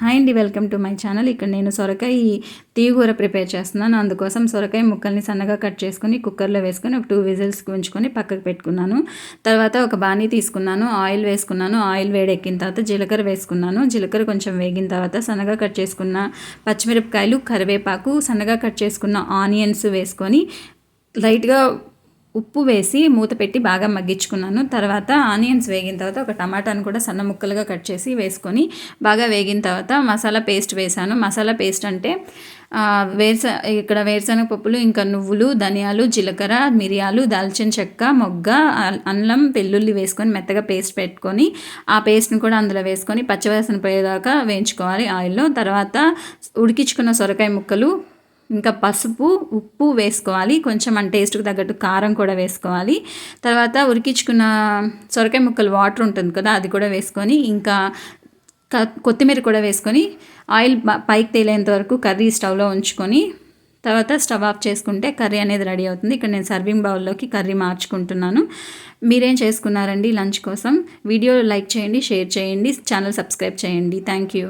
Hi అండి, welcome to my channel. ఇక్కడ నేను సొరకాయ తీగూర ప్రిపేర్ చేస్తున్నాను. అందుకోసం సొరకాయ ముక్కల్ని సన్నగా కట్ చేసుకొని కుక్కర్లో వేసుకొని ఒక 2 విజిల్స్కి ఉంచుకొని పక్కకు పెట్టుకున్నాను. తర్వాత ఒక బాణీ తీసుకున్నాను, ఆయిల్ వేసుకున్నాను. ఆయిల్ వేడెక్కిన తర్వాత జీలకర్ర వేసుకున్నాను. జీలకర్ర కొంచెం వేగిన తర్వాత సన్నగా కట్ చేసుకున్న పచ్చిమిరపకాయలు, కరివేపాకు, సన్నగా కట్ చేసుకున్న ఆనియన్స్ వేసుకొని లైట్గా ఉప్పు వేసి మూత పెట్టి బాగా మగ్గించుకున్నాను. తర్వాత ఆనియన్స్ వేగిన తర్వాత ఒక టమాటాను కూడా సన్న ముక్కలుగా కట్ చేసి వేసుకొని బాగా వేగిన తర్వాత మసాలా పేస్ట్ వేసాను. మసాలా పేస్ట్ అంటే ఇక్కడ వేరుశనగ పప్పులు, ఇంకా నువ్వులు, ధనియాలు, జీలకర్ర, మిరియాలు, దాల్చిన చెక్క, మొగ్గ, అల్లం, వెల్లుల్లి వేసుకొని మెత్తగా పేస్ట్ పెట్టుకొని ఆ పేస్ట్ని కూడా అందులో వేసుకొని పచ్చివాసన పోయేదాకా వేయించుకోవాలి ఆయిల్లో. తర్వాత ఉడికించుకున్న సొరకాయ ముక్కలు, ఇంకా పసుపు, ఉప్పు వేసుకోవాలి. కొంచెం మన టేస్ట్కి తగ్గట్టు కారం కూడా వేసుకోవాలి. తర్వాత ఉడికించుకున్న సొరకాయ ముక్కలు వాటర్ ఉంటుంది కదా, అది కూడా వేసుకొని ఇంకా కొత్తిమీర కూడా వేసుకొని ఆయిల్ పైకి తేలేంత వరకు కర్రీ స్టవ్లో ఉంచుకొని తర్వాత స్టవ్ ఆఫ్ చేసుకుంటే కర్రీ అనేది రెడీ అవుతుంది. ఇక్కడ నేను సర్వింగ్ బౌల్లోకి కర్రీ మార్చుకుంటున్నాను. మీరేం చేసుకున్నారండి లంచ్ కోసం? వీడియో లైక్ చేయండి, షేర్ చేయండి, ఛానల్ సబ్స్క్రైబ్ చేయండి. Thank you.